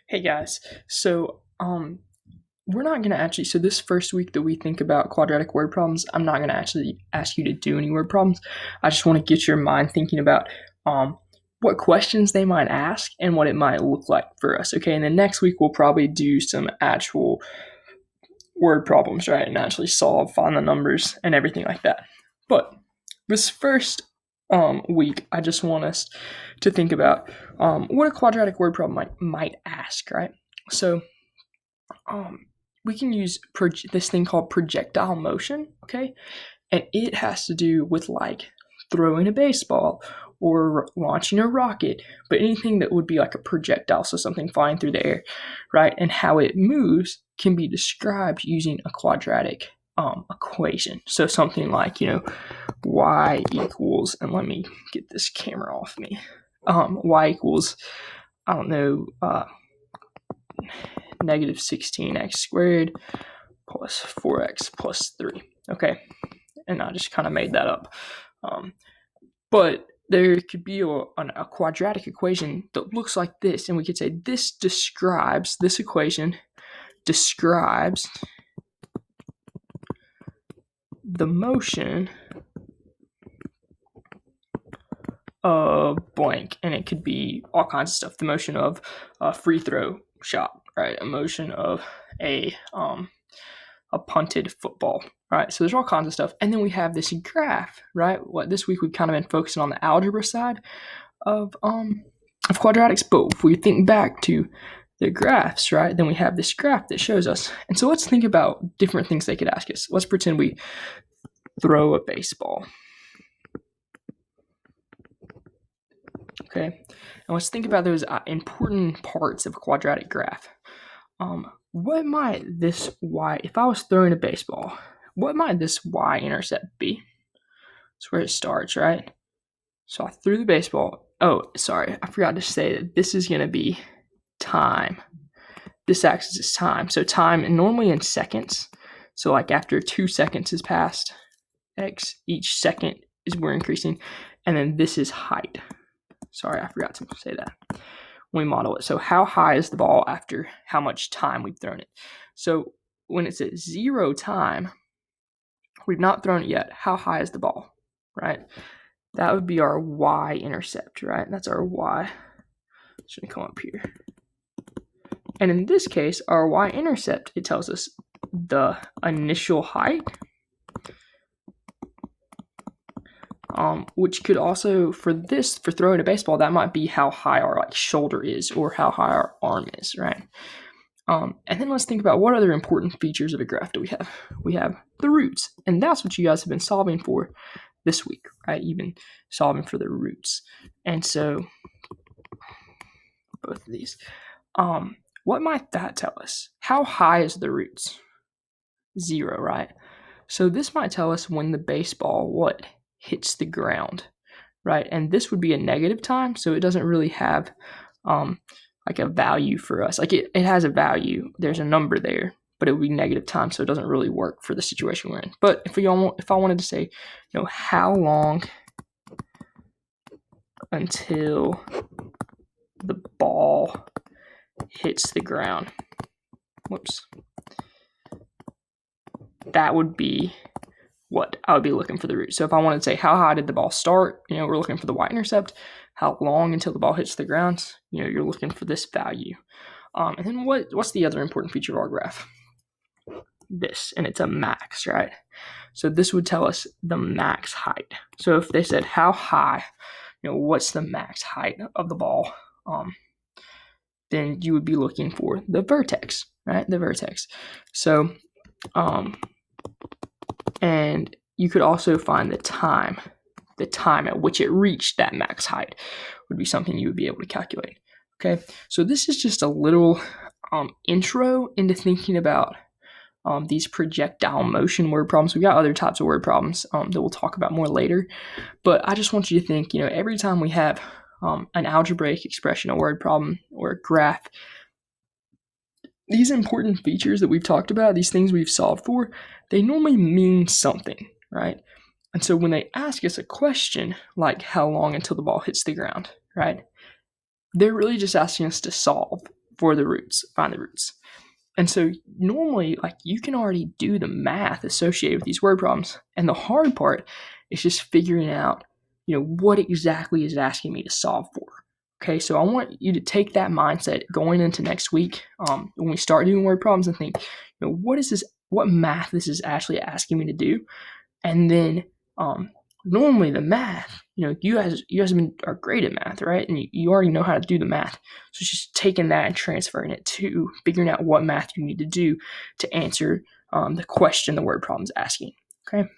Hey guys, we're not gonna actually. So this first week that we think about quadratic word problems, I'm not gonna actually ask you to do any word problems. I just want to get your mind thinking about what questions they might ask and what it might look like for us. Okay, and then next week we'll probably do some actual word problems, right, and actually find the numbers and everything like that. But this first week, I just want us to think about what a quadratic word problem might ask, right? So um, we can use this thing called projectile motion, okay? And it has to do with like throwing a baseball or launching a rocket, but anything that would be like a projectile, so something flying through the air, right? And how it moves can be described using a quadratic equation. So something like, y equals, and let me get this camera off me. Y equals, I don't know, negative 16x squared plus 4x plus 3. Okay, and I just kind of made that up. But there could be a quadratic equation that looks like this, and we could say this equation describes the motion of blank, and it could be all kinds of stuff. The motion of a free throw shot, right? A motion of a punted football, right? So there's all kinds of stuff, and then we have this graph, right? What this week we've kind of been focusing on the algebra side of quadratics, but if we think back to the graphs, right, then we have this graph that shows us. And so let's think about different things they could ask us. Let's pretend we throw a baseball. Okay, and let's think about those important parts of a quadratic graph. What might this y, if I was throwing a baseball, what might this y-intercept be? That's where it starts, right? So I threw the baseball. Oh, sorry, I forgot to say that this is going to be time. This axis is time. So time, and normally in seconds. So like after 2 seconds has passed, x, each second is we're increasing. And then this is height. Sorry, I forgot to say that when we model it. So how high is the ball after how much time we've thrown it? So when it's at 0 time, we've not thrown it yet. How high is the ball, right? That would be our y-intercept, right? That's our y. It's going to come up here. And in this case, our y-intercept, it tells us the initial height, which could also, for throwing a baseball, that might be how high our shoulder is or how high our arm is, right? And then let's think about what other important features of a graph do we have. We have the roots, and that's what you guys have been solving for this week, right? You've been solving for the roots. And so both of these. What might that tell us? How high is the roots? 0, right? So this might tell us when the baseball hits the ground, right? And this would be a negative time, so it doesn't really have like a value for us. Like it has a value. There's a number there, but it would be negative time, so it doesn't really work for the situation we're in. But if I wanted to say, how long until the ball hits the ground, that would be what I would be looking for the root. So if I wanted to say how high did the ball start, we're looking for the y-intercept. How long until the ball hits the ground, you're looking for this value. And then what's the other important feature of our graph? This, and it's a max, right? So this would tell us the max height. So if they said how high, what's the max height of the ball, then you would be looking for the vertex, right? The vertex. So, and you could also find the time at which it reached that max height would be something you would be able to calculate. Okay, so this is just a little intro into thinking about these projectile motion word problems. We've got other types of word problems that we'll talk about more later, but I just want you to think, every time we have an algebraic expression, a word problem, or a graph, these important features that we've talked about, these things we've solved for, they normally mean something, right? And so when they ask us a question like how long until the ball hits the ground, right, they're really just asking us to solve for the roots, find the roots. And so normally, like, you can already do the math associated with these word problems. And the hard part is just figuring out, what exactly is it asking me to solve for. Okay, so I want you to take that mindset going into next week, when we start doing word problems, and think, what math this is actually asking me to do. And then normally the math, you guys are great at math, right? And you already know how to do the math. So it's just taking that and transferring it to figuring out what math you need to do to answer the question the word problem is asking. Okay.